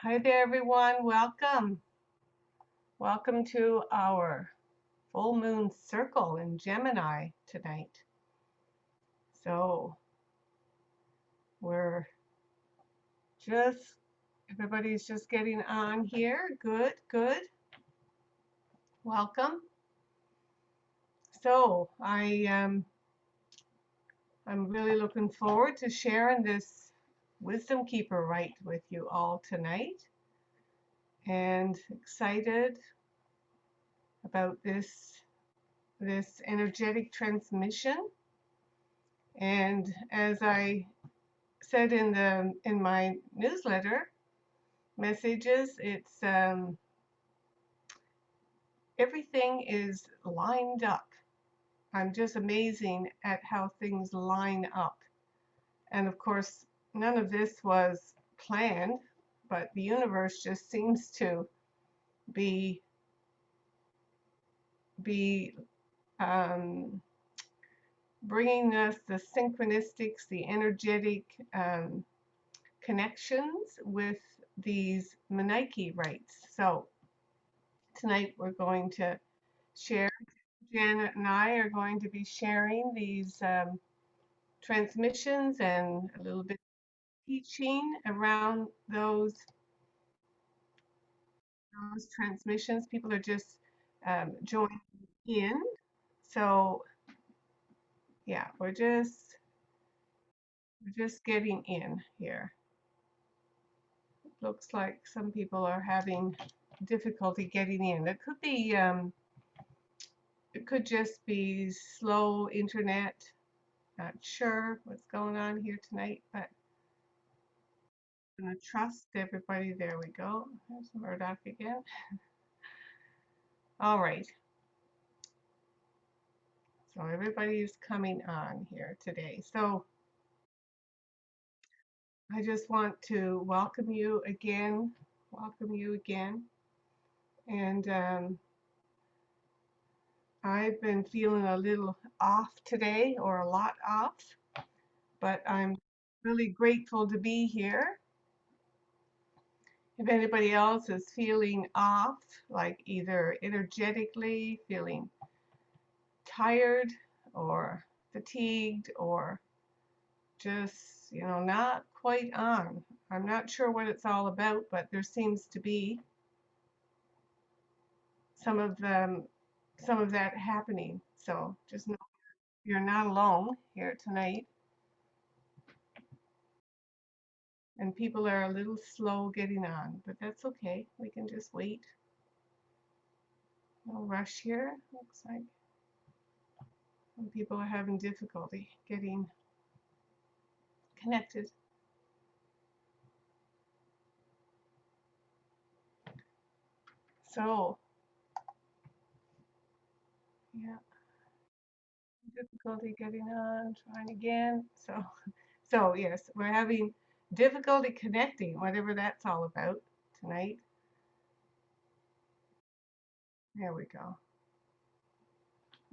Hi there, everyone. Welcome. Welcome to our full moon circle in Gemini tonight. So we're everybody's just getting on here. Good, good. Welcome. So I'm really looking forward to sharing this Wisdom Keeper Rite with you all tonight, and excited about this energetic transmission. And as I said in my newsletter messages, it's everything is lined up. I'm just amazing at how things line up. And of course, none of this was planned, but the universe just seems to be um, bringing us the synchronicities, the energetic connections with these Menike rites. So tonight we're going to share. Janet and I are going to be sharing these transmissions and a little bit of teaching around those transmissions. People are just joining in. So yeah, we're just getting in here. Looks like some people are having difficulty getting in. It could just be slow internet. Not sure what's going on here tonight, but I'm going to trust everybody. There we go. There's Murdoch again. All right. So everybody is coming on here today. So I just want to welcome you again. And I've been feeling a little off today, or a lot off, but I'm really grateful to be here. If anybody else is feeling off, like either energetically feeling tired or fatigued or just, not quite on. I'm not sure what it's all about, but there seems to be some of that happening. So just know you're not alone here tonight. And people are a little slow getting on, but that's okay. We can just wait. No rush here. Looks like some people are having difficulty getting connected. So, yeah, difficulty getting on, trying again. So yes, we're having difficulty connecting, whatever that's all about tonight. There we go.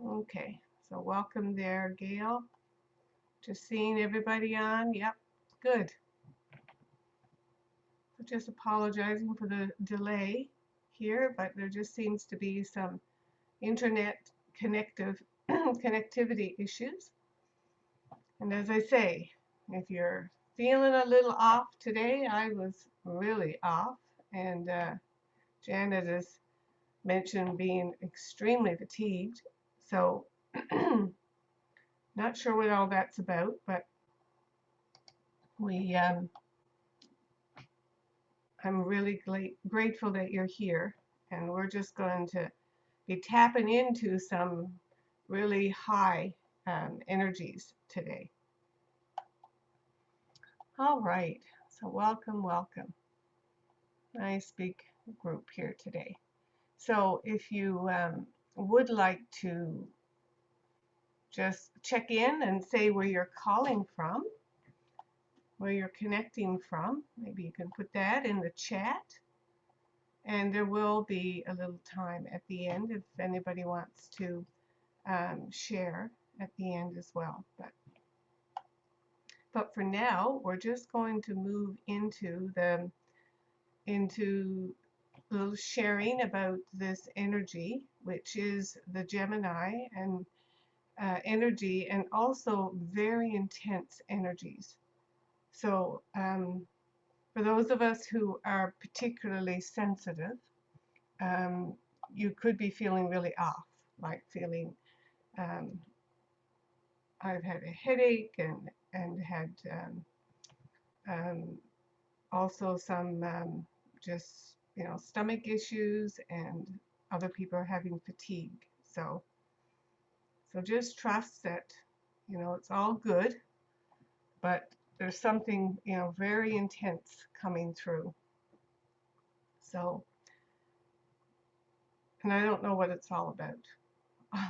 Okay, so welcome there, Gail. Just seeing everybody on. Yep, good. So just apologizing for the delay here, but there just seems to be some internet connectivity issues. And as I say, if you're feeling a little off today, I was really off, and Janet has mentioned being extremely fatigued. So not sure what all that's about, but I'm really grateful that you're here, and we're just going to be tapping into some really high energies today. All right, so welcome. Nice big group here today. So if you would like to just check in and say where you're calling from, where you're connecting from, maybe you can put that in the chat. And there will be a little time at the end if anybody wants to share at the end as well. But for now, we're just going to move into the into a little sharing about this energy, which is the Gemini and energy, and also very intense energies. So for those of us who are particularly sensitive, you could be feeling really off, like feeling I've had a headache and had um, also some just stomach issues, and other people are having fatigue. So just trust that it's all good, but there's something very intense coming through. So, and I don't know what it's all about.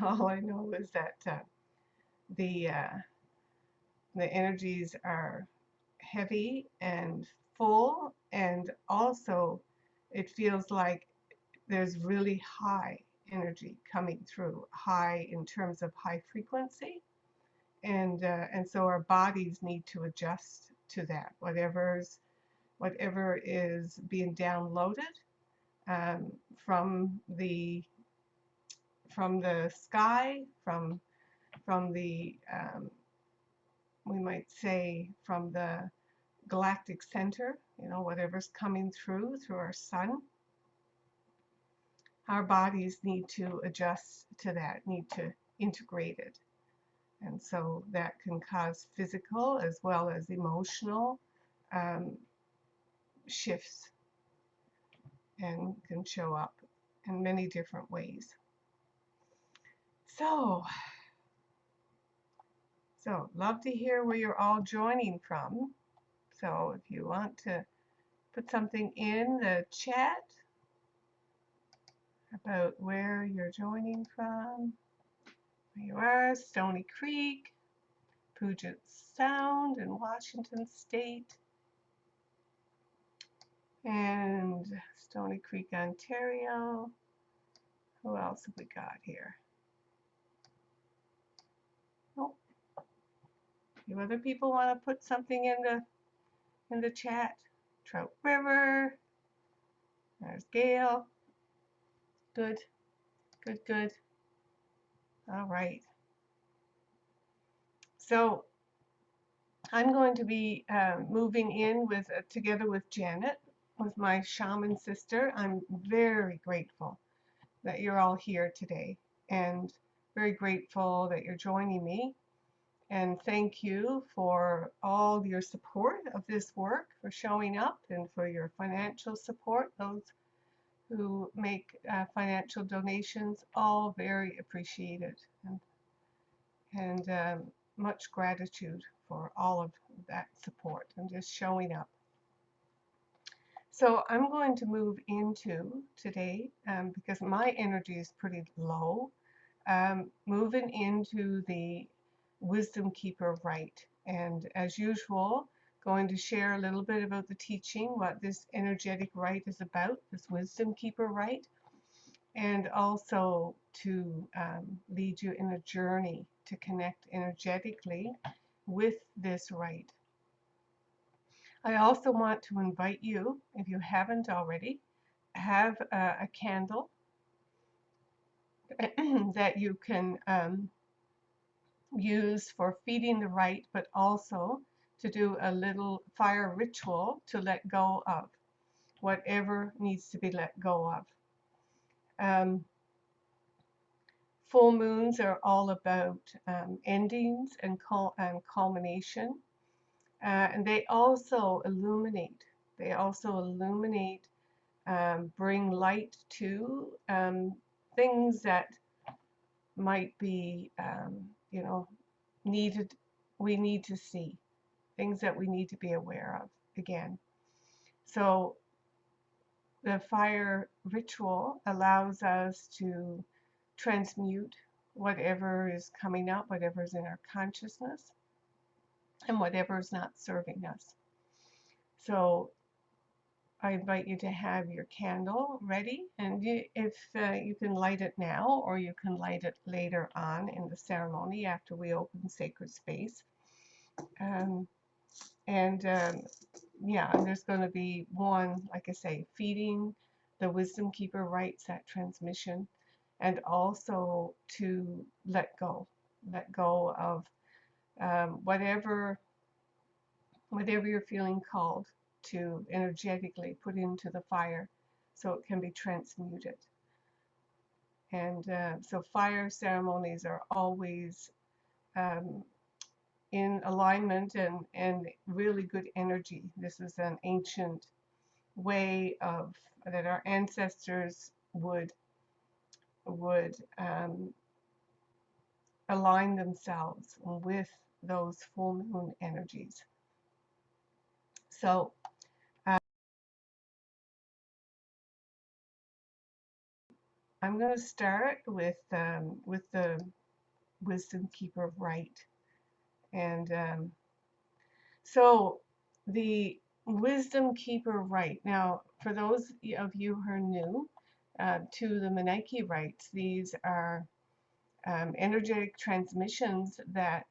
All I know is that the energies are heavy and full, and also it feels like there's really high energy coming through, high in terms of high frequency, and so our bodies need to adjust to that, whatever is being downloaded from the sky, from the we might say from the galactic center, whatever's coming through our sun. Our bodies need to adjust to that, need to integrate it. And so that can cause physical as well as emotional shifts, and can show up in many different ways. So love to hear where you're all joining from. So if you want to put something in the chat about where you're joining from. There you are, Stony Creek, Puget Sound in Washington State, and Stony Creek, Ontario. Who else have we got here? Oh, a few other people want to put something in the chat. Trout River. There's Gail. Good, good, good. All right. So I'm going to be moving in together with Janet, with my shaman sister. I'm very grateful that you're all here today, and very grateful that you're joining me. And thank you for all your support of this work, for showing up, and for your financial support. Those who make financial donations, all very appreciated, and much gratitude for all of that support and just showing up. So I'm going to move into today, because my energy is pretty low, moving into the WisdomKeeper Rite. And as usual, going to share a little bit about the teaching, what this energetic rite is about, this WisdomKeeper Rite, and also to lead you in a journey to connect energetically with this rite. I also want to invite you, if you haven't already, have a candle that you can use for feeding the rite, but also to do a little fire ritual to let go of whatever needs to be let go of. Full moons are all about endings and culmination, and they also illuminate. They also illuminate, bring light to things that might be, needed. We need to see things that we need to be aware of again. So the fire ritual allows us to transmute whatever is coming up, whatever is in our consciousness, and whatever is not serving us. So I invite you to have your candle ready, and if you can light it now, or you can light it later on in the ceremony after we open sacred space. And yeah, and there's going to be one, like I say, feeding the Wisdom Keeper Rites, that transmission, and also to let go of whatever you're feeling called to energetically put into the fire so it can be transmuted. And so fire ceremonies are always um, in alignment and really good energy. This is an ancient way of that our ancestors would align themselves with those full moon energies. So I'm going to start with the Wisdom Keeper Rite, and so the Wisdom Keeper Rite. Now, for those of you who are new to the Menike rites, these are energetic transmissions that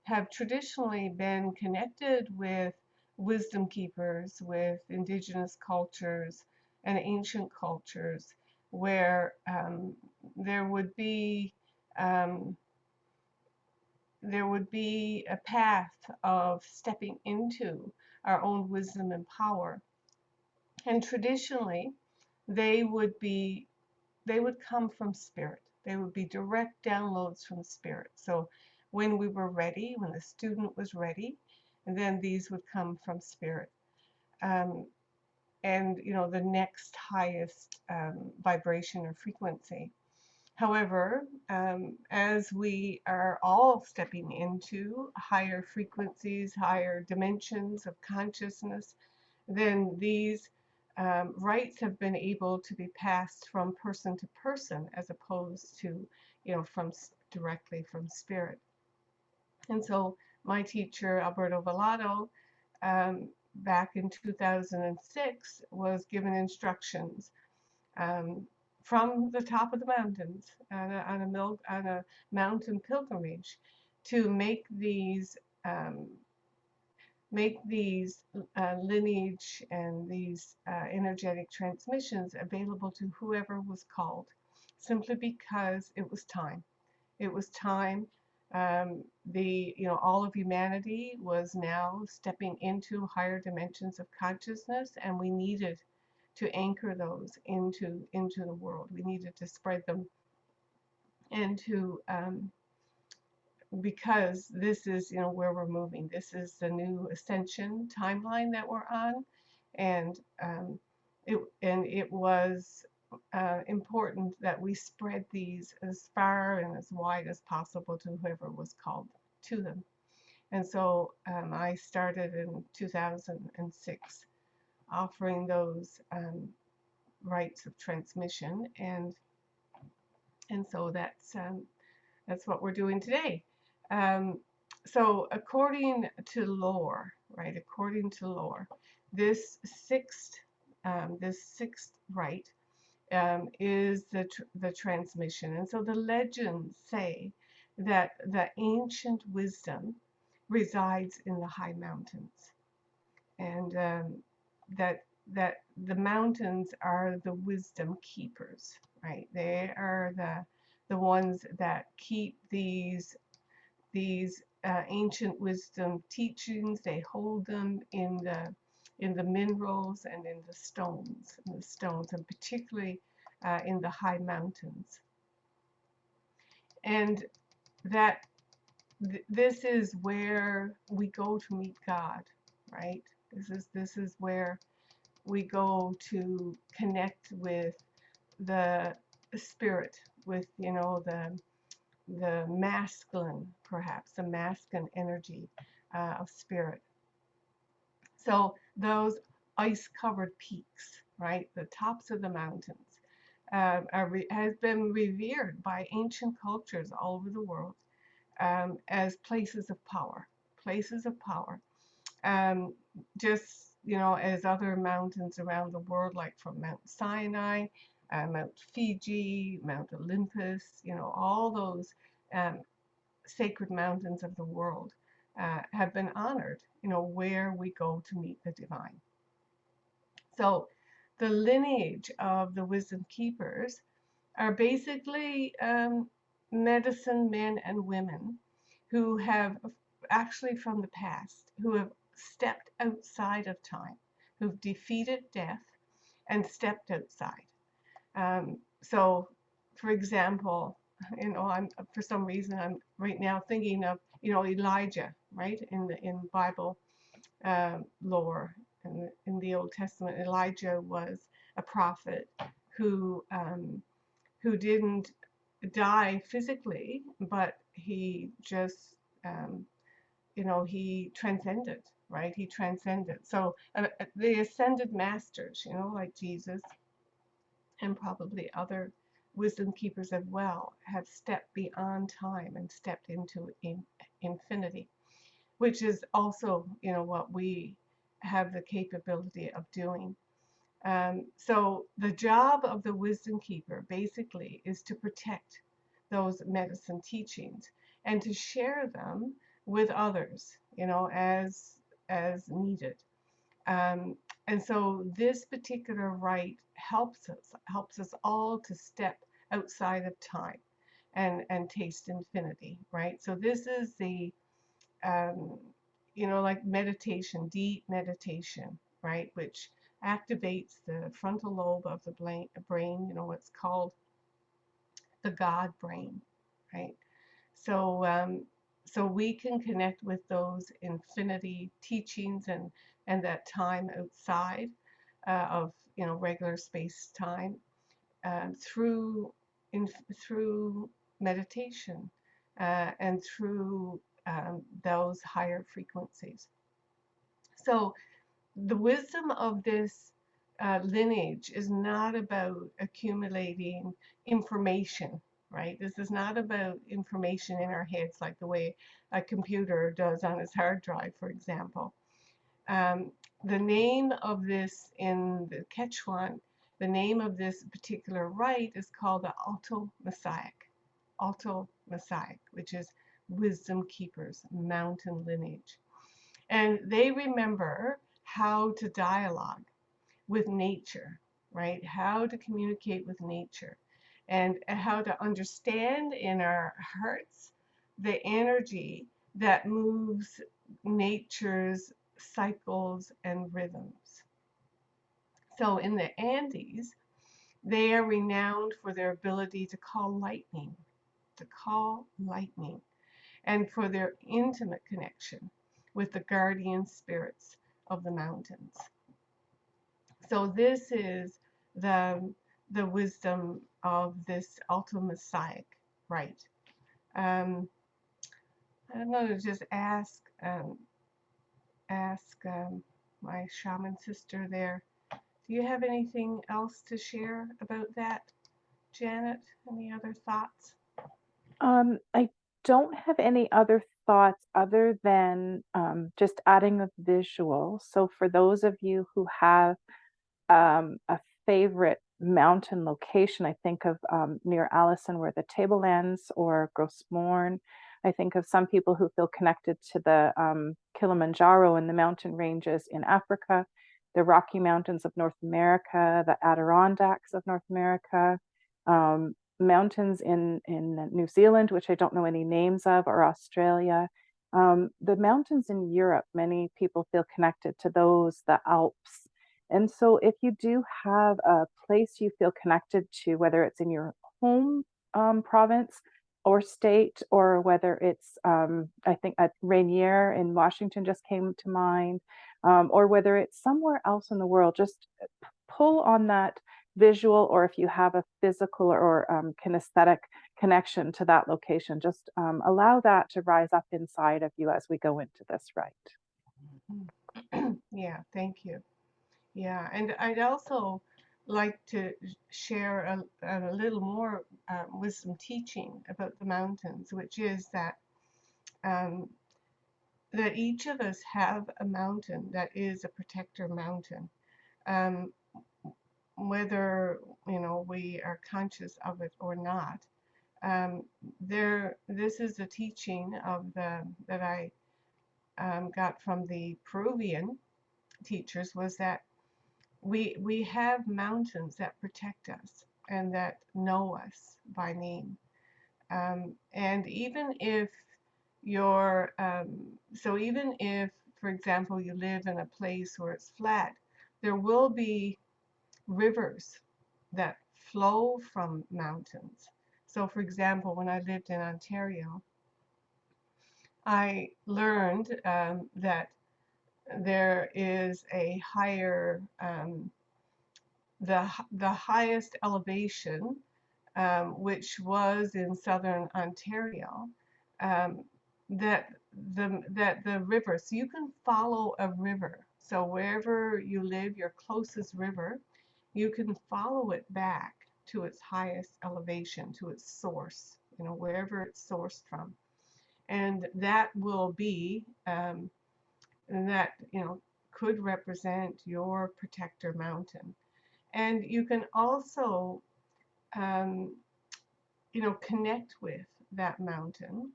have traditionally been connected with wisdom keepers, with indigenous cultures and ancient cultures, where there would be um, a path of stepping into our own wisdom and power. And traditionally, they would be they would come from spirit. They would be direct downloads from spirit. So when we were ready, when the student was ready, and then these would come from spirit. Um, and the next highest vibration or frequency. However, as we are all stepping into higher frequencies, higher dimensions of consciousness, then these rights have been able to be passed from person to person as opposed to, from directly from spirit. And so my teacher, Alberto Vallado, back in 2006, was given instructions um, from the top of the mountains on a mountain pilgrimage to um, make these lineage and these energetic transmissions available to whoever was called, simply because it was time. It was time. All of humanity was now stepping into higher dimensions of consciousness, and we needed to anchor those into the world. We needed to spread them into because this is where we're moving. This is the new ascension timeline that we're on, and it was important that we spread these as far and as wide as possible to whoever was called to them. And so I started in 2006 offering those rites of transmission, and so that's what we're doing today. Um, so according to lore, right? According to lore, this sixth rite is the transmission, and so the legends say that the ancient wisdom resides in the high mountains, and that the mountains are the wisdom keepers, right? They are the ones that keep these ancient wisdom teachings. They hold them in the minerals and in the stones, and particularly in the high mountains. And that this is where we go to meet God, right? This is where we go to connect with the spirit, with the masculine, perhaps the masculine energy of spirit. So those ice-covered peaks, right, the tops of the mountains, has been revered by ancient cultures all over the world as places of power, places of power. Just as other mountains around the world, like from Mount Sinai, Mount Fiji, Mount Olympus, all those um, sacred mountains of the world have been honored, where we go to meet the divine. So the lineage of the wisdom keepers are basically medicine men and women who have actually from the past, who have stepped outside of time, who've defeated death and stepped outside. So, for example, I'm for some reason I'm right now thinking of Elijah, right, in Bible lore. In the Old Testament, Elijah was a prophet who didn't die physically, but he just he transcended, right? He transcended. So the ascended masters, like Jesus and probably other wisdom keepers as well, have stepped beyond time and stepped into infinity, which is also, what we have the capability of doing. So the job of the wisdom keeper basically is to protect those medicine teachings and to share them with others, as needed. Um, and so this particular rite helps us all to step outside of time and taste infinity, right? So this is the um, like meditation, deep meditation, right, which activates the frontal lobe of the brain, what's called the God brain, right? So, so we can connect with those infinity teachings and that time outside of regular space time through through meditation and through those higher frequencies. So the wisdom of this lineage is not about accumulating information, right? This is not about information in our heads like the way a computer does on its hard drive, for example. Um, the name of this in the Quechuan, the name of this particular rite is called the Alto Messiah, which is wisdom keepers, mountain lineage. And they remember how to dialogue with nature, right? How to communicate with nature and how to understand in our hearts the energy that moves nature's cycles and rhythms. So in the Andes, they are renowned for their ability to call lightning, and for their intimate connection with the guardian spirits of the mountains. So this is the wisdom of this ultimate rite. Um, I'm going to just ask my shaman sister there. Do you have anything else to share about that, Janet? Any other thoughts? I don't have any other thoughts other than just adding a visual. So for those of you who have a favorite mountain location, I think of near Alison where the Tablelands or Gros Morne. I think of some people who feel connected to the Kilimanjaro and the mountain ranges in Africa, the Rocky Mountains of North America, the Adirondacks of North America, mountains in New Zealand, which I don't know any names of, or Australia. The mountains in Europe, many people feel connected to those, the Alps. And so, if you do have a place you feel connected to, whether it's in your home province or state, or whether it's, I think, at Rainier in Washington just came to mind, or whether it's somewhere else in the world, just pull on that visual, or if you have a physical or kinesthetic connection to that location, just allow that to rise up inside of you as we go into this rite. Yeah, thank you. Yeah, and I'd also like to share a little more wisdom teaching about the mountains, which is um, that each of us have a mountain that is a protector mountain, um, whether we are conscious of it or not. This is a teaching of that I got from the Peruvian teachers was that we have mountains that protect us and that know us by name. And even if you're, so even if, for example, you live in a place where it's flat, there will be rivers that flow from mountains. So, for example, when I lived in Ontario, I learned that there is a higher, the highest elevation, which was in southern Ontario, um, that the river. So you can follow a river. So wherever you live, your closest river, you can follow it back to its highest elevation, to its source. Wherever it's sourced from, and that will be, and that could represent your protector mountain. And you can also um, connect with that mountain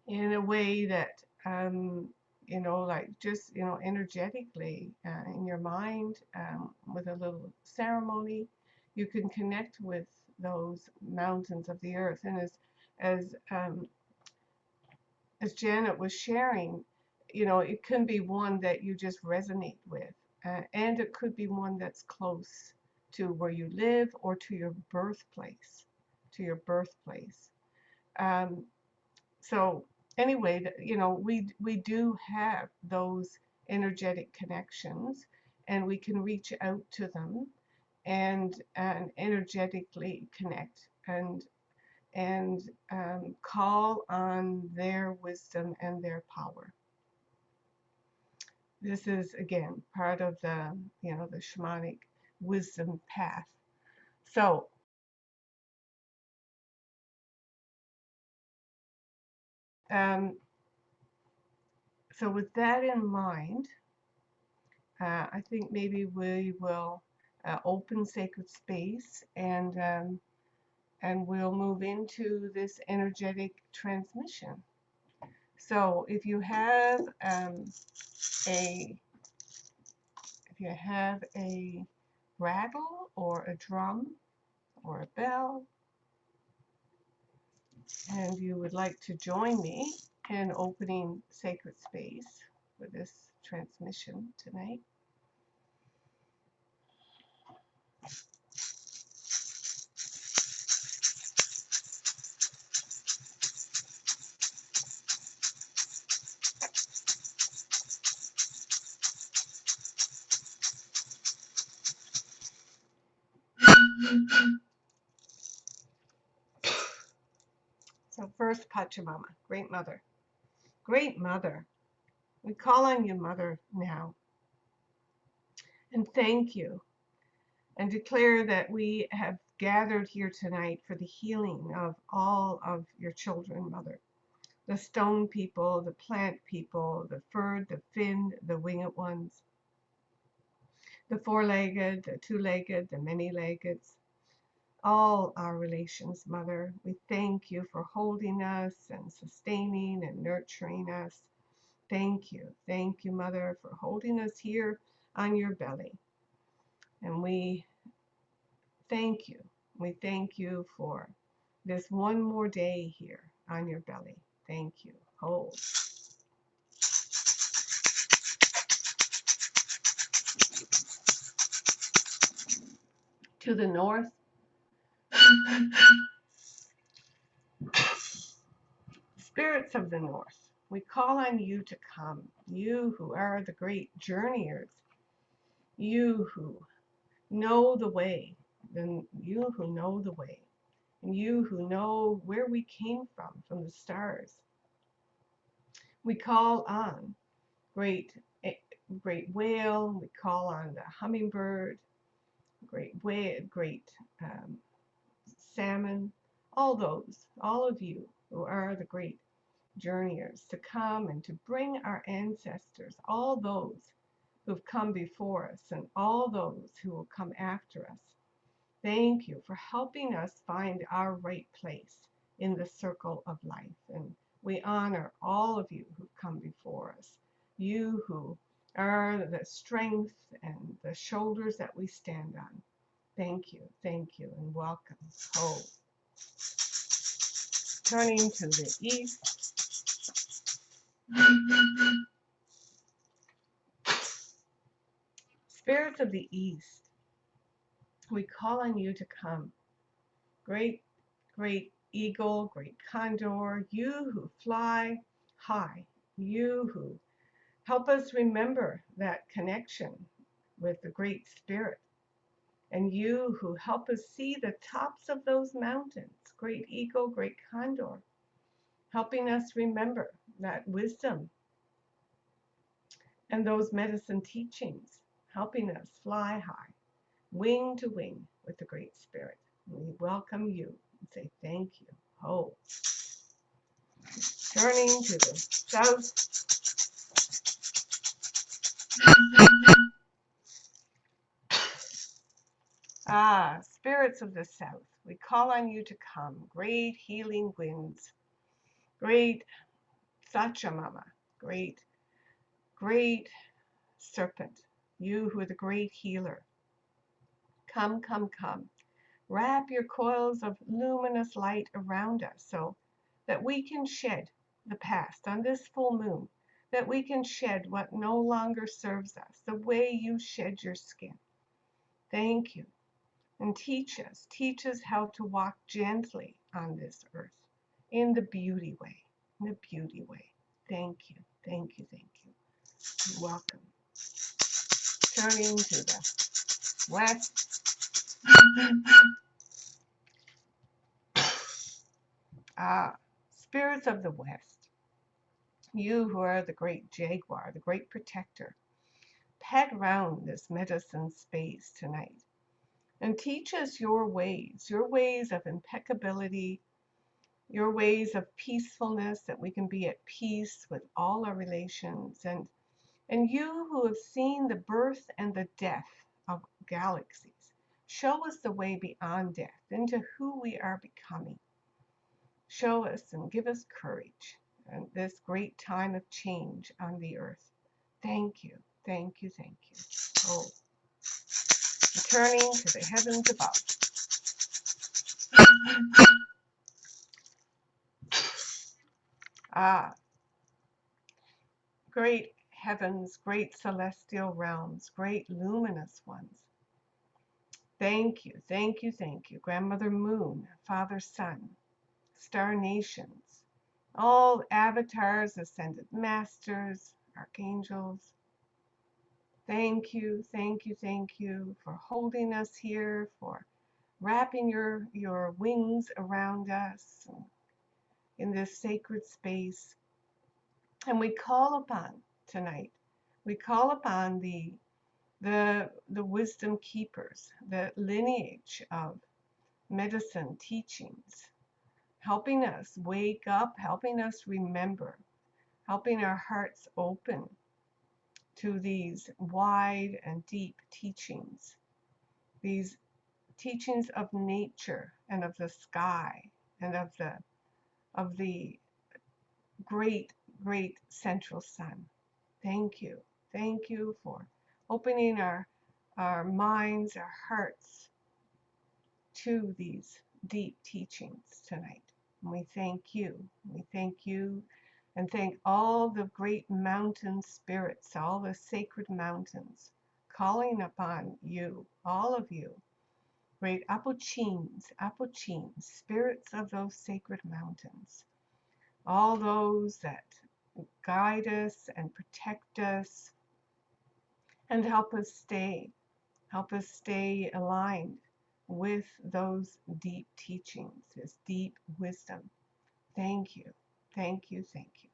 in a way that, like just, energetically, in your mind, with a little ceremony, you can connect with those mountains of the earth. And as as Janet was sharing, it can be one that you just resonate with, and it could be one that's close to where you live or to your birthplace, to your birthplace. Um, so anyway, we do have those energetic connections, and we can reach out to them and energetically connect and call on their wisdom and their power. This is again part of the shamanic wisdom path. So um, so with that in mind, I think maybe we will open sacred space and we'll move into this energetic transmission. So if you have a rattle or a drum or a bell, and you would like to join me in opening sacred space for this transmission tonight. So first, Pachamama, Great Mother. Great Mother, we call on you, Mother, now, and thank you, and declare that we have gathered here tonight for the healing of all of your children, Mother. The stone people, the plant people, the furred, the finned, the winged ones, the four-legged, the two-legged, the many-legged, all our relations, Mother. We thank you for holding us and sustaining and nurturing us. Thank you, Mother, for holding us here on your belly. And we thank you. We thank you for this one more day here on your belly. Thank you. Hold. To the north, spirits of the north, we call on you to come, you who are the great journeyers, you who know the way, you who know the way, and you who know where we came from the stars. We call on great whale, we call on the hummingbird, great whale, great salmon, all of you who are the great journeyers, to come and to bring our ancestors, all those who've come before us and all those who will come after us. Thank you for helping us find our right place in the circle of life. And we honor all of you who come before us. You who are the strength and the shoulders that we stand on. Thank you, and welcome. Ho. Turning to the east. Spirits of the east, we call on you to come. Great, great eagle, great condor, you who fly high, you who help us remember that connection with the Great Spirit, and you who help us see the tops of those mountains, great eagle, great condor, helping us remember that wisdom and those medicine teachings, helping us fly high, wing to wing with the Great Spirit. We welcome you and say thank you. Ho. Turning to the south. Spirits of the south, we call on you to come. Great healing winds, great Sachamama, great, great serpent, you who are the great healer. Come, come, come. Wrap your coils of luminous light around us so that we can shed the past on this full moon, that we can shed what no longer serves us, the way you shed your skin. Thank you. And teach us how to walk gently on this earth in the beauty way, in the beauty way. Thank you, thank you, thank you. You're welcome. Turning to the west. Spirits of the west, you who are the great jaguar, the great protector, pet round this medicine space tonight and teach us your ways of impeccability, your ways of peacefulness, that we can be at peace with all our relations, and you who have seen the birth and the death of galaxies, show us the way beyond death into who we are becoming. Show us and give us courage in this great time of change on the earth. Thank you, thank you, thank you. Oh, returning to the heavens above. Great heavens, great celestial realms, great luminous ones. Thank you, thank you, thank you. Grandmother Moon, Father Sun, star nations, all avatars, ascended masters, archangels. Thank you, thank you, thank you for holding us here, for wrapping your wings around us in this sacred space. And we call upon tonight, we call upon the wisdom keepers, the lineage of medicine teachings, helping us wake up, helping us remember, helping our hearts open to these wide and deep teachings, these teachings of nature and of the sky and of the great, great central sun. Thank you. Thank you for opening our minds, our hearts to these deep teachings tonight. And we thank you. We thank you and thank all the great mountain spirits, all the sacred mountains calling upon you, all of you, great Apochins, spirits of those sacred mountains, all those that guide us and protect us and help us stay aligned with those deep teachings, this deep wisdom. Thank you, thank you, thank you.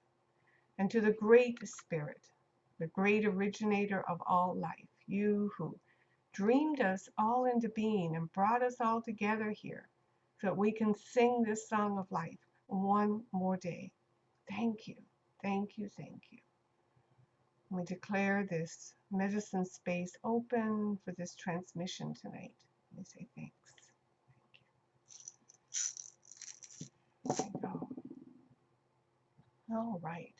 And to the great Spirit, the great originator of all life, you who dreamed us all into being and brought us all together here so that we can sing this song of life one more day. Thank you, thank you, thank you. We declare this medicine space open for this transmission tonight. We say thanks. Thank you. There you go. All right.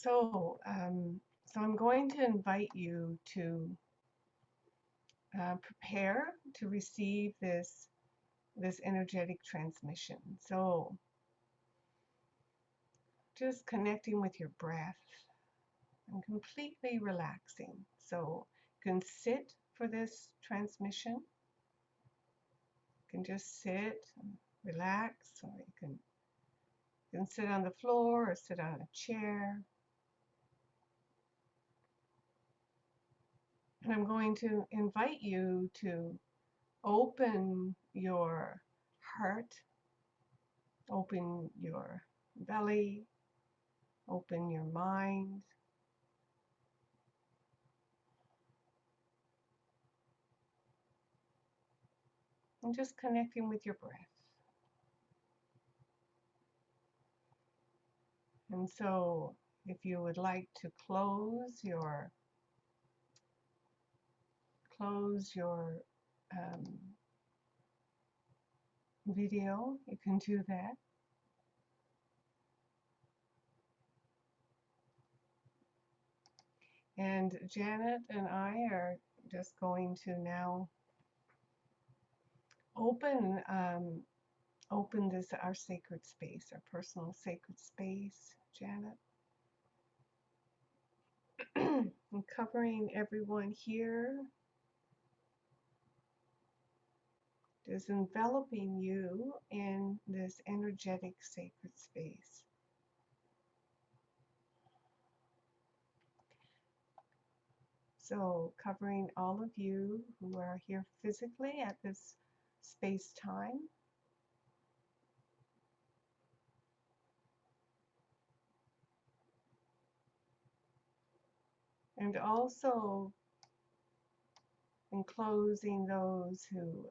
So I'm going to invite you to prepare to receive this energetic transmission. So just connecting with your breath and completely relaxing. So you can sit for this transmission. You can just sit and relax, or you can sit on the floor or sit on a chair. And I'm going to invite you to open your heart, open your belly, open your mind, and just connecting with your breath. And so if you would like to close your um, video, you can do that. And Janet and I are just going to now open this, our sacred space, our personal sacred space, Janet. And covering everyone here, just enveloping you in this energetic sacred space. So covering all of you who are here physically at this space-time, and also enclosing those who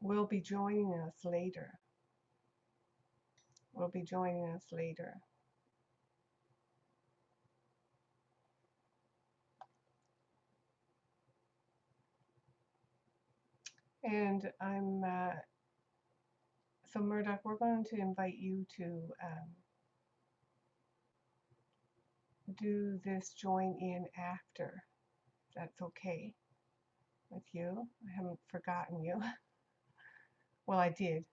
will be joining us later. Will be joining us later. And so Murdoch, we're going to invite you to do this join in after, if that's okay with you. I haven't forgotten you. Well, I did,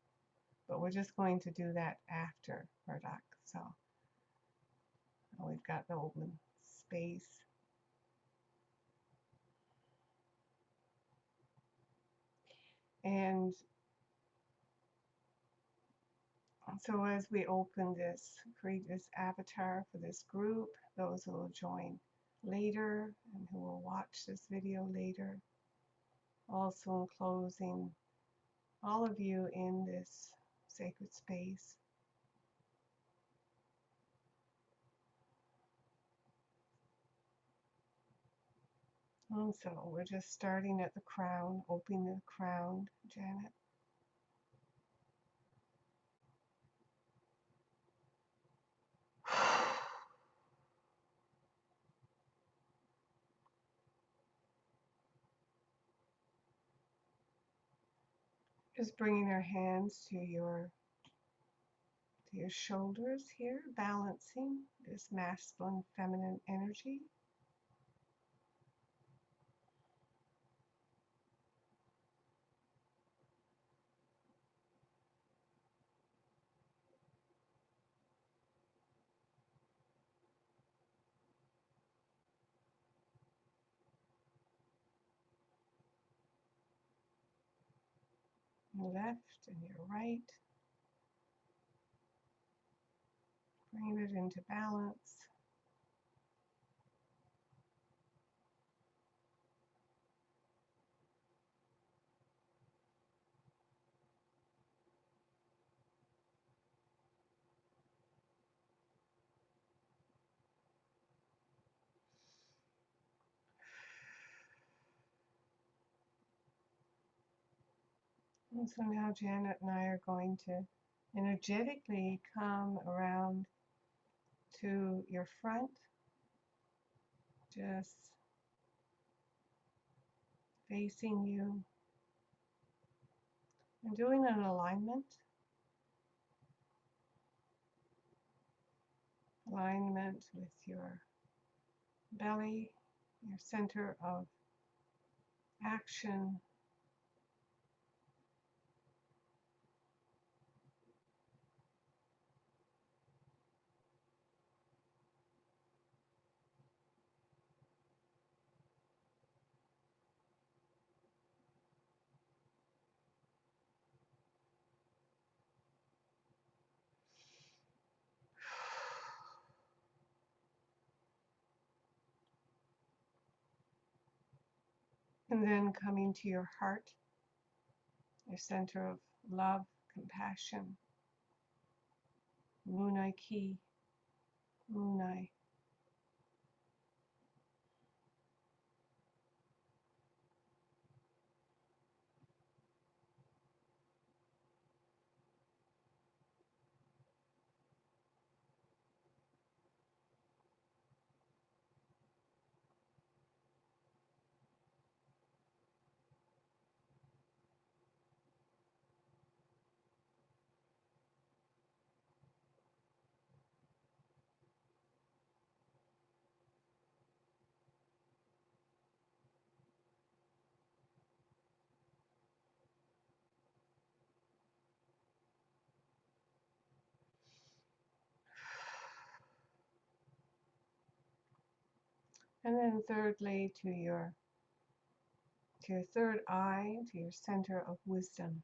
but we're just going to do that after Murdoch. So we've got the open space. And so as we open this, create this avatar for this group, those who will join later and who will watch this video later, also enclosing all of you in this sacred space. And so we're just starting at the crown, opening the crown, Janet. Just bringing our hands to your shoulders here, balancing this masculine, feminine energy. Your left and your right. Bring it into balance. And so now Janet and I are going to energetically come around to your front, just facing you, and doing an alignment with your belly, your center of action, and then coming to your heart, your center of love, compassion, Munai Ki, Munai. And then thirdly, to your third eye, to your center of wisdom.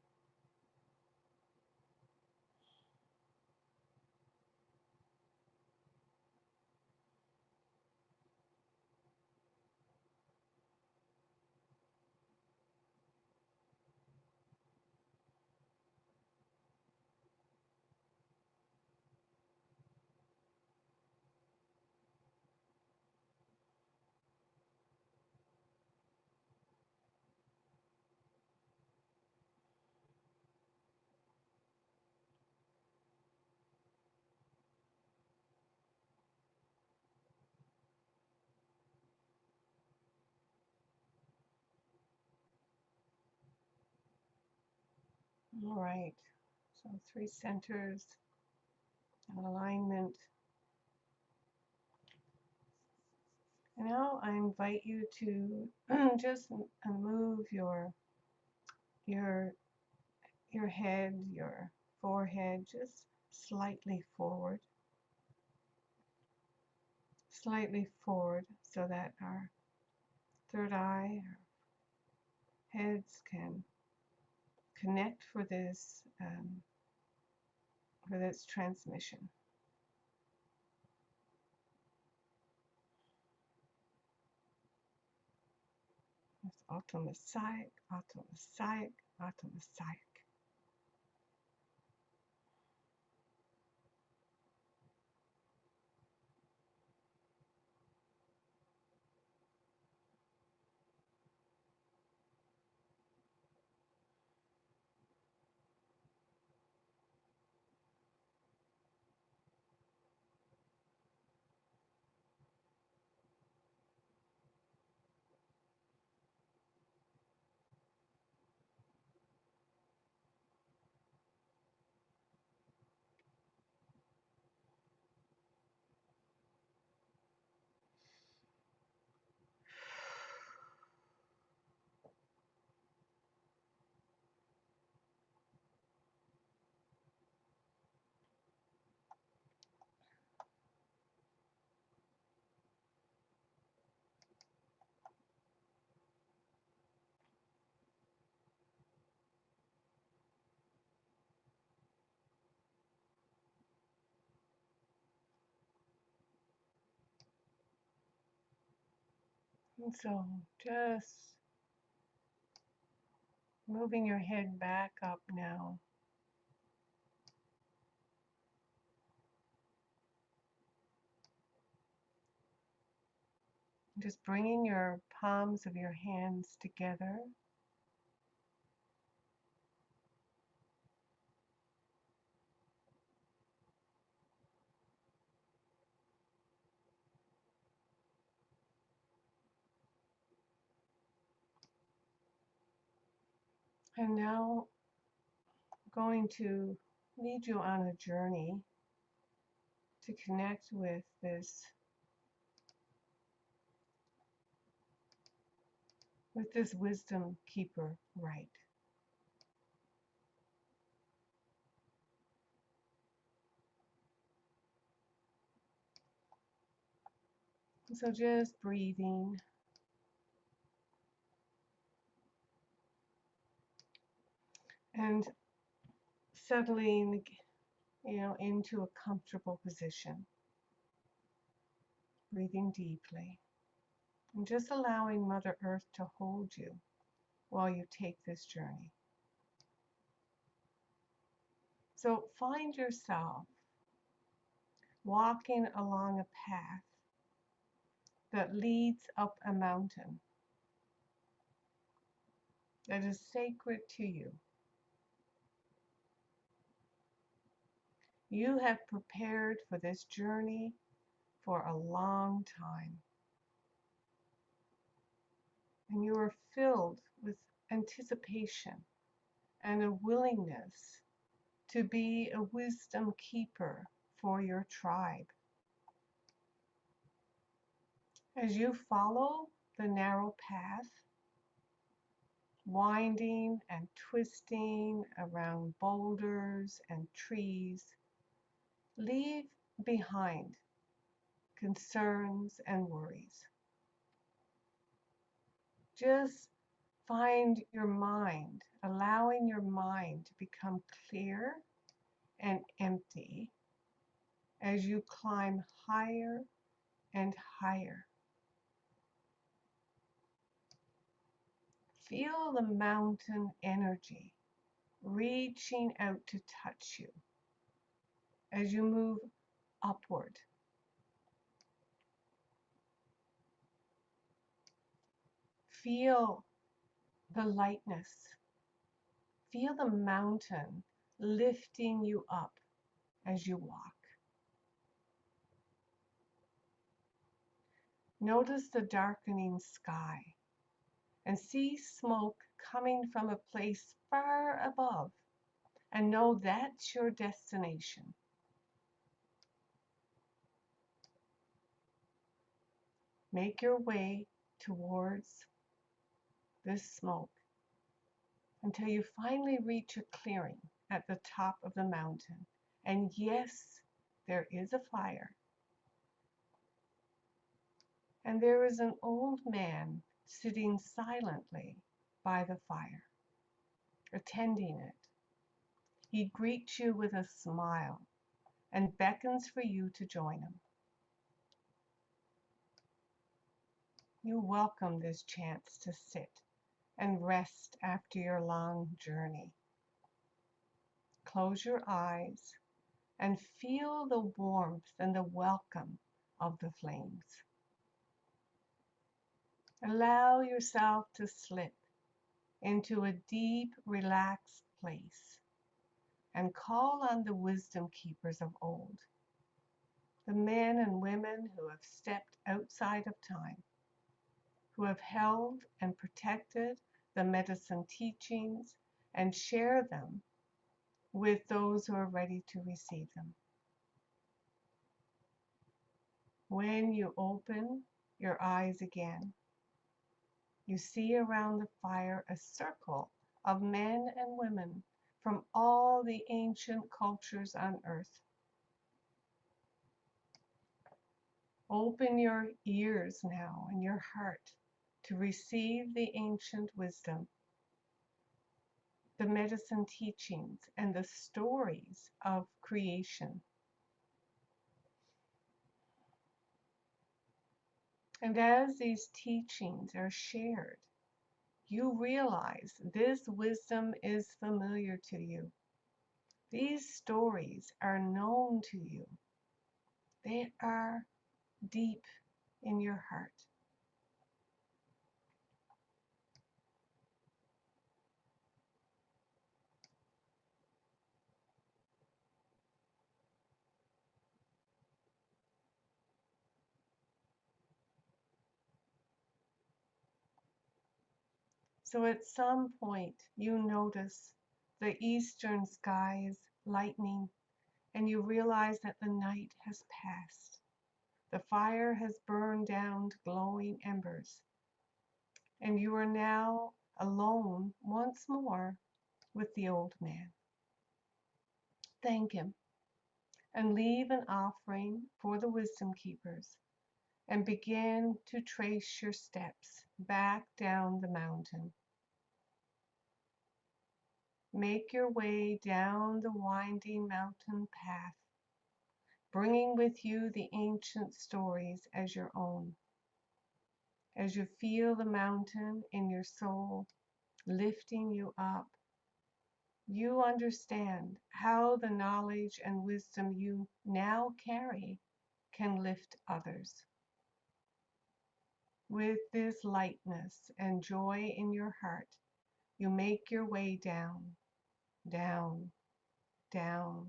All right. So 3 centers and alignment. And now I invite you to just move your your head, your forehead just slightly forward so that our third eye, our heads can connect for this transmission. It's automasic, automasic, automasic. And so just moving your head back up now. Just bringing your palms of your hands together. And now going to lead you on a journey to connect with this wisdom keeper, Rite. So just breathing and settling, into a comfortable position, breathing deeply, and just allowing Mother Earth to hold you while you take this journey. So find yourself walking along a path that leads up a mountain that is sacred to you. You have prepared for this journey for a long time, and you are filled with anticipation and a willingness to be a wisdom keeper for your tribe. As you follow the narrow path, winding and twisting around boulders and trees, leave behind concerns and worries. Just find your mind, allowing your mind to become clear and empty as you climb higher and higher. Feel the mountain energy reaching out to touch you as you move upward. Feel the lightness. Feel the mountain lifting you up as you walk. Notice the darkening sky and see smoke coming from a place far above, and know that's your destination. Make your way towards this smoke until you finally reach a clearing at the top of the mountain. And yes, there is a fire. And there is an old man sitting silently by the fire, attending it. He greets you with a smile and beckons for you to join him. You welcome this chance to sit and rest after your long journey. Close your eyes and feel the warmth and the welcome of the flames. Allow yourself to slip into a deep, relaxed place and call on the wisdom keepers of old, the men and women who have stepped outside of time, who have held and protected the medicine teachings and share them with those who are ready to receive them. When you open your eyes again, you see around the fire a circle of men and women from all the ancient cultures on earth. Open your ears now and your heart to receive the ancient wisdom, the medicine teachings, and the stories of creation. And as these teachings are shared, you realize this wisdom is familiar to you. These stories are known to you. They are deep in your heart. So at some point, you notice the eastern skies lightening, and you realize that the night has passed. The fire has burned down to glowing embers, and you are now alone once more with the old man. Thank him and leave an offering for the wisdom keepers and begin to trace your steps back down the mountain. Make your way down the winding mountain path, bringing with you the ancient stories as your own. As you feel the mountain in your soul lifting you up, you understand how the knowledge and wisdom you now carry can lift others. With this lightness and joy in your heart, you make your way down, down, down,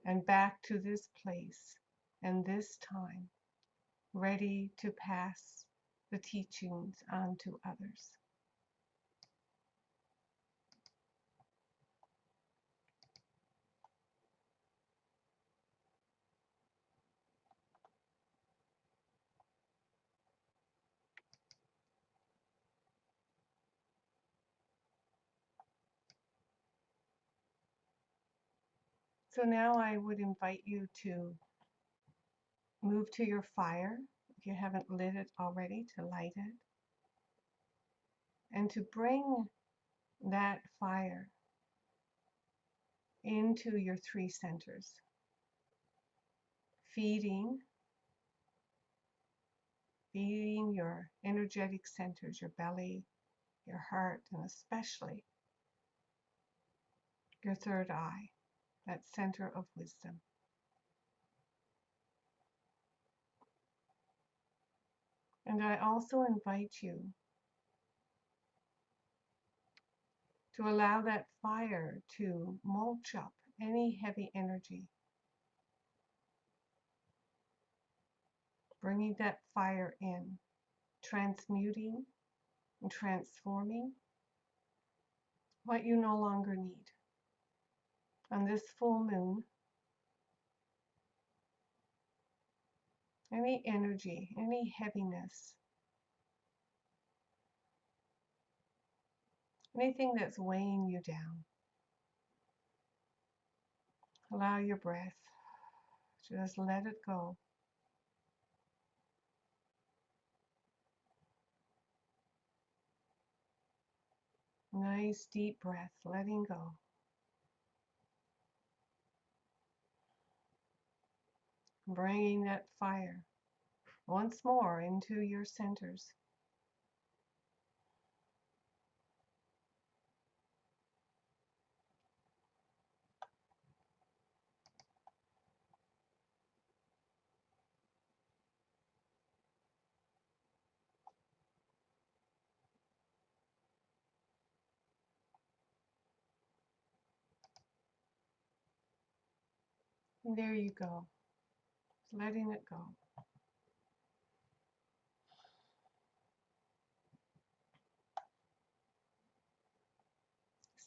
and back to this place and this time, ready to pass the teachings on to others. So now I would invite you to move to your fire, if you haven't lit it already, to light it, and to bring that fire into your three centers, feeding your energetic centers, your belly, your heart, and especially your third eye, that center of wisdom. And I also invite you to allow that fire to mulch up any heavy energy, bringing that fire in, transmuting and transforming what you no longer need. On this full moon, any energy, any heaviness, anything that's weighing you down, allow your breath, just let it go. Nice deep breath, letting go. Bringing that fire once more into your centers. And there you go, letting it go.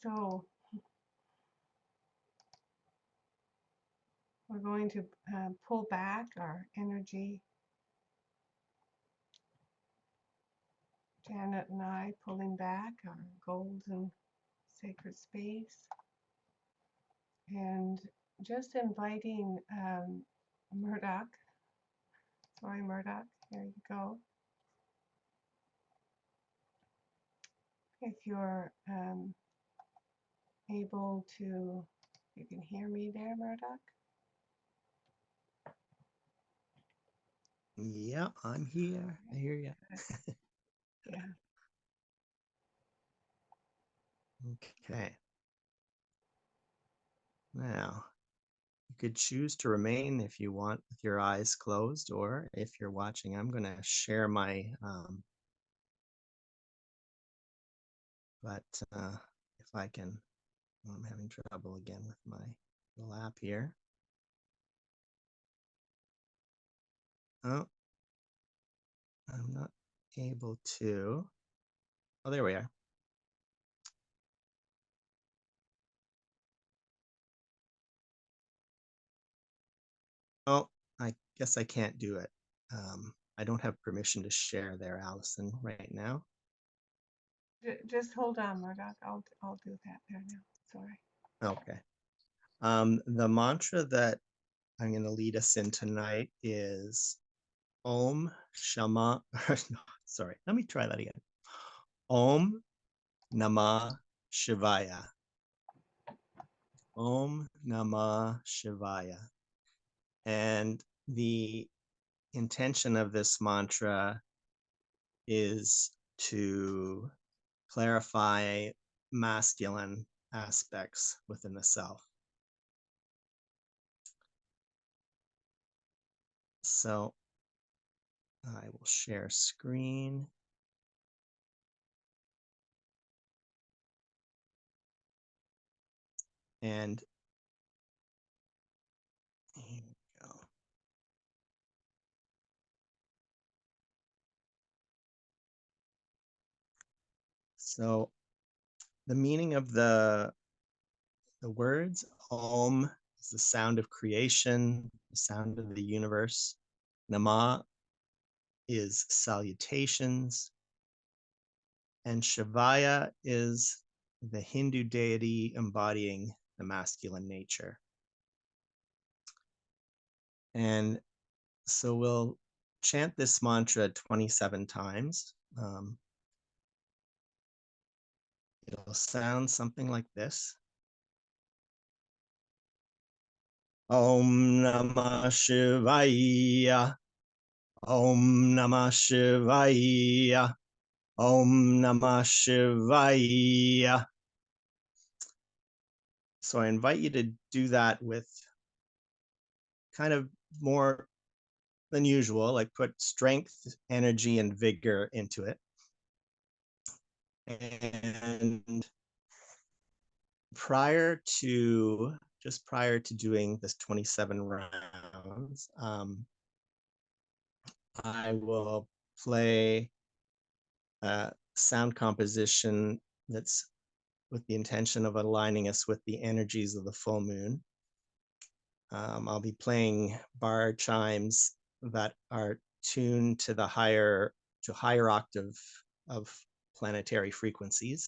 So we're going to pull back our energy. Janet and I pulling back our golden sacred space and just inviting Murdoch. Sorry, Murdoch, here you go. If you're able to, you can hear me there, Murdoch? Yeah, I'm here. I hear you. Yeah. Okay. Now, you could choose to remain if you want with your eyes closed, or if you're watching, I'm going to share my, but if I can, I'm having trouble again with my little app here. Oh, I'm not able to. Oh, there we are. guess I can't do it. I don't have permission to share there, Alison, right now. Just hold on, Murdoch. I'll do that there now. Sorry. Okay. The mantra that I'm going to lead us in tonight is Om Shama. No, sorry, let me try that again. Om Namah Shivaya. Om Namah Shivaya. And the intention of this mantra is to clarify masculine aspects within the self. So I will share screen. And here we go. So the meaning of the words, Om is the sound of creation, the sound of the universe. Nama is salutations. And Shivaya is the Hindu deity embodying the masculine nature. And so we'll chant this mantra 27 times. It'll sound something like this. Om Namah Shivaya. Om Namah Shivaya. Om Namah Shivaya. So I invite you to do that with kind of more than usual, like put strength, energy, and vigor into it. And just prior to doing this 27 rounds, I will play a sound composition that's with the intention of aligning us with the energies of the full moon. I'll be playing bar chimes that are tuned to the higher octave of planetary frequencies.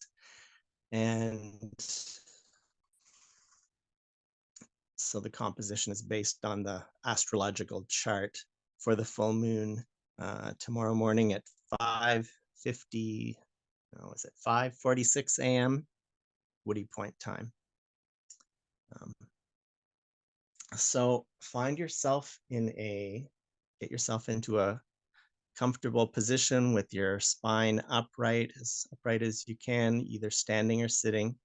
And so the composition is based on the astrological chart for the full moon tomorrow morning at 5:46 a.m. Woody Point time. So get yourself into a comfortable position with your spine upright as you can, either standing or sitting.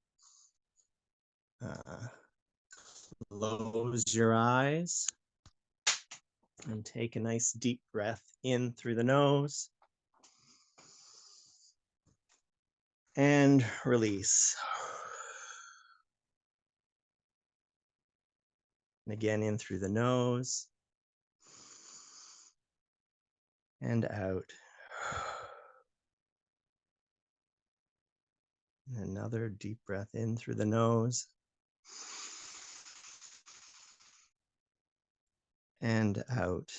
Close your eyes and take a nice deep breath in through the nose and release. And again, in through the nose and out. And another deep breath in through the nose and out.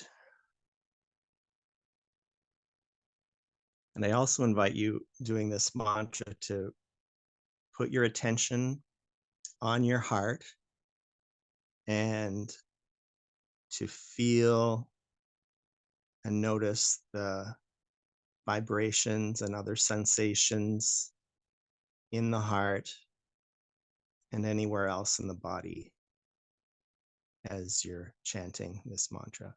And I also invite you doing this mantra to put your attention on your heart and to feel and notice the vibrations and other sensations in the heart and anywhere else in the body as you're chanting this mantra.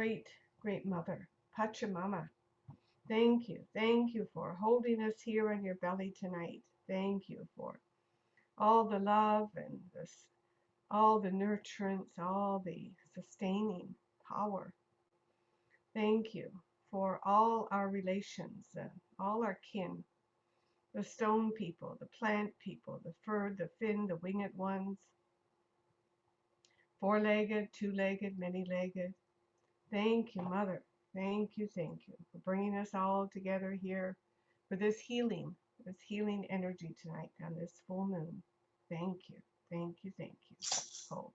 great, great mother, Pachamama. Thank you. Thank you for holding us here on your belly tonight. Thank you for all the love and all the nurturance, all the sustaining power. Thank you for all our relations, all our kin, the stone people, the plant people, the furred, the fin, the winged ones, four-legged, two-legged, many-legged. Thank you, Mother. Thank you for bringing us all together here for this healing energy tonight on this full moon. Thank you. Thank you. Oh.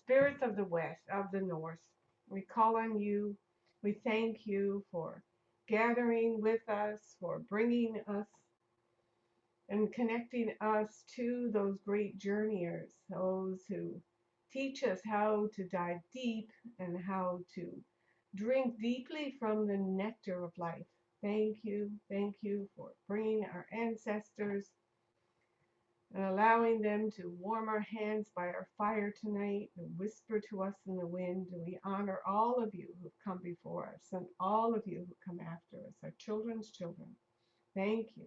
Spirits of the west, of the north, we call on you. We thank you for gathering with us, for bringing us and connecting us to those great journeyers, those who teach us how to dive deep and how to drink deeply from the nectar of life. Thank you for bringing our ancestors and allowing them to warm our hands by our fire tonight and whisper to us in the wind. And we honor all of you who've come before us and all of you who come after us, our children's children. Thank you.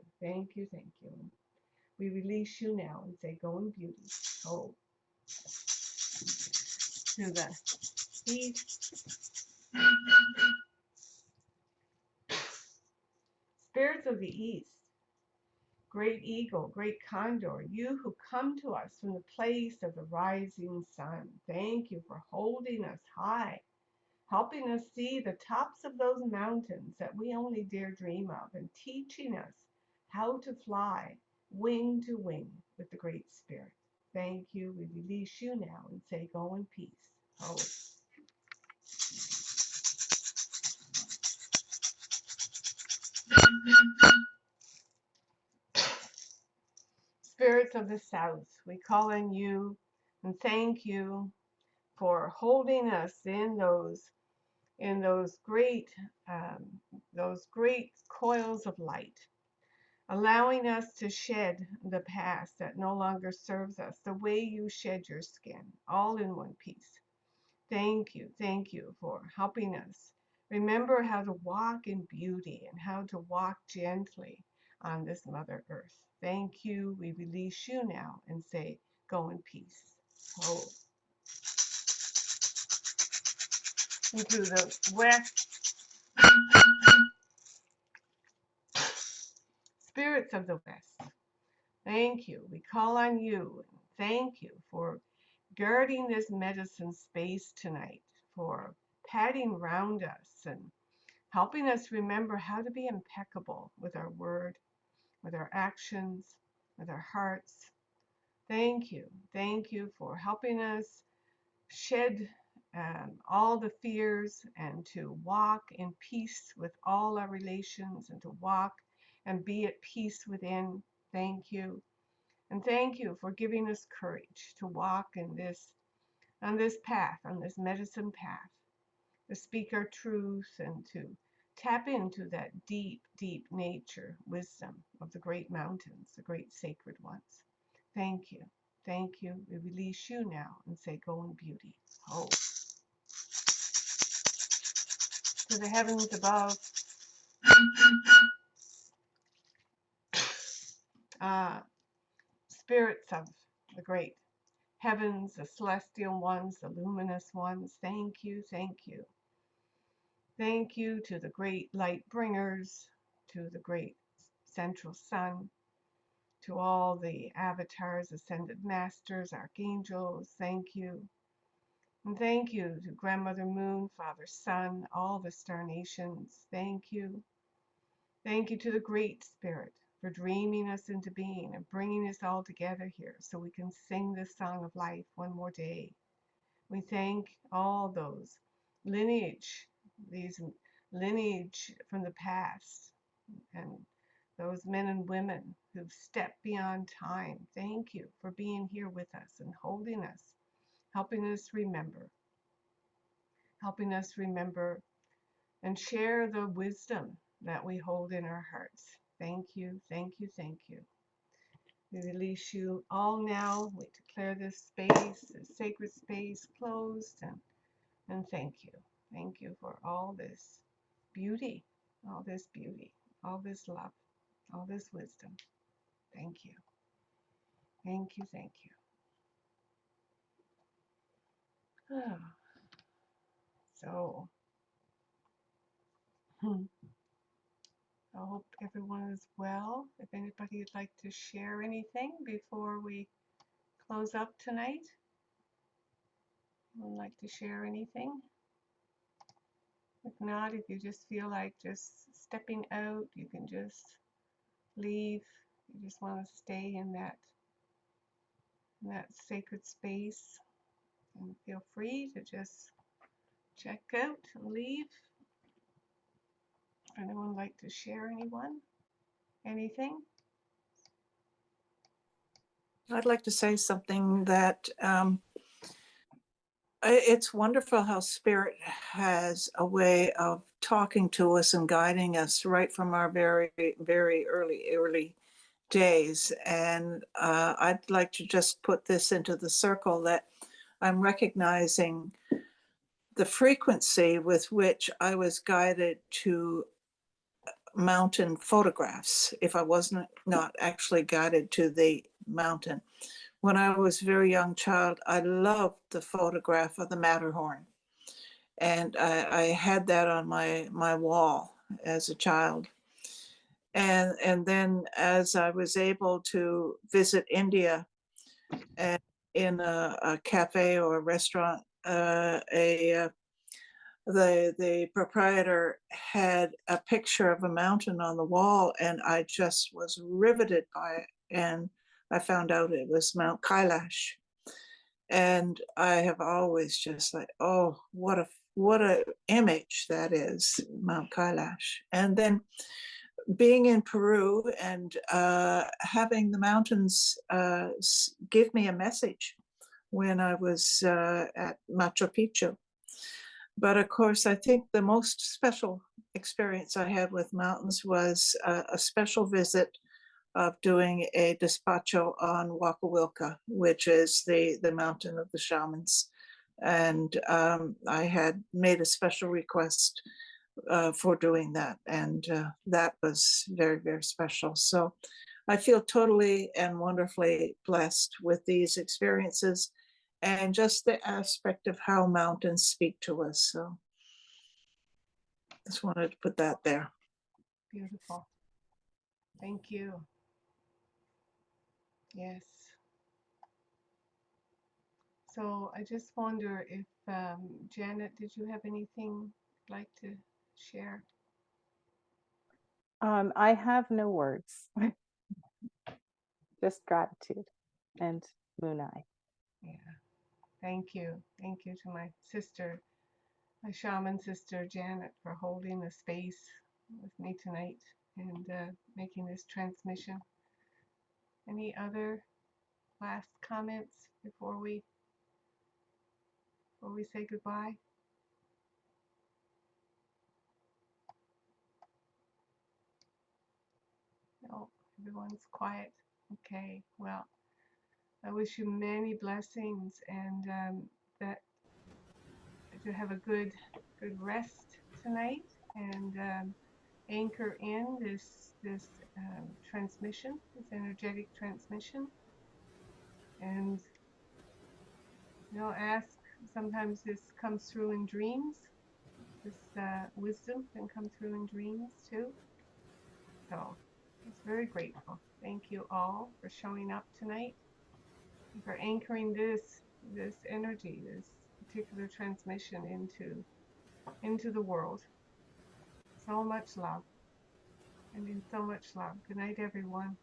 We release you now and say, go in beauty. Oh, to the east. Spirits of the east, great eagle, great condor, you who come to us from the place of the rising sun. Thank you for holding us high, helping us see the tops of those mountains that we only dare dream of, and teaching us how to fly wing to wing with the Great Spirit. Thank you. We release you now and say, go in peace. Oh. Spirits of the South, we call on you and thank you for holding us in those great coils of light, allowing us to shed the past that no longer serves us, the way you shed your skin, all in one piece. Thank you for helping us remember how to walk in beauty and how to walk gently on this Mother Earth. Thank you. We release you now and say, go in peace. Oh. Into the west. Spirits of the west, thank you. We call on you. Thank you for guarding this medicine space tonight, for patting round us and helping us remember how to be impeccable with our word, with our actions, with our hearts. Thank you for helping us shed all the fears and to walk in peace with all our relations and to walk and be at peace within. Thank you. And thank you for giving us courage to walk on this path, on this medicine path, to speak our truth and to tap into that deep, deep nature wisdom of the great mountains, the great sacred ones. Thank you. We release you now and say, go in beauty. Oh. To the heavens above. Spirits of the great heavens, the celestial ones, the luminous ones. Thank you. Thank you to the great light bringers, to the great central sun, to all the avatars, ascended masters, archangels. Thank you. And thank you to Grandmother Moon, Father Sun, all the star nations. Thank you. Thank you to the Great Spirit for dreaming us into being and bringing us all together here so we can sing this song of life one more day. We thank all those these lineage from the past, and those men and women who've stepped beyond time. Thank you for being here with us and holding us, helping us remember and share the wisdom that we hold in our hearts. Thank you. We release you all now. We declare this space, this sacred space, closed, and thank you. Thank you for all this beauty, all this beauty, all this love, all this wisdom. Thank you. Thank you. Thank you. So, I hope everyone is well. If anybody would like to share anything before we close up tonight, would like to share anything? If not, if you just feel like just stepping out, you can just leave. You just want to stay in that sacred space, and feel free to just check out and leave. Anyone would like to share anything? I'd like to say something that it's wonderful how Spirit has a way of talking to us and guiding us right from our very, very early days. And I'd like to just put this into the circle that I'm recognizing the frequency with which I was guided to mountain photographs, if I wasn't not actually guided to the mountain. When I was a very young child, I loved the photograph of the Matterhorn. And I had that on my wall as a child. And then as I was able to visit India and in a cafe or a restaurant, the proprietor had a picture of a mountain on the wall, and I just was riveted by it. And I found out it was Mount Kailash. And I have always just like, oh, what a image that is, Mount Kailash. And then being in Peru and having the mountains give me a message when I was at Machu Picchu. But of course, I think the most special experience I had with mountains was a special visit of doing a despacho on Waka Wilka, which is the mountain of the shamans. And I had made a special request for doing that. And that was very, very special. So I feel totally and wonderfully blessed with these experiences and just the aspect of how mountains speak to us. So just wanted to put that there. Beautiful. Thank you. Yes. So I just wonder if, Janet, did you have anything you'd like to share? I have no words, just gratitude and moon eye. Yeah. Thank you. Thank you to my sister, my shaman sister, Janet, for holding the space with me tonight and making this transmission. Any other last comments before we say goodbye? No, everyone's quiet. Okay, well, I wish you many blessings and that to have a good rest tonight and anchor in this transmission, this energetic transmission, and ask. Sometimes this comes through in dreams. This wisdom can come through in dreams too. So I was very grateful. Thank you all for showing up tonight and for anchoring this energy, this particular transmission into the world. So much love. I mean, so much love. Good night, everyone.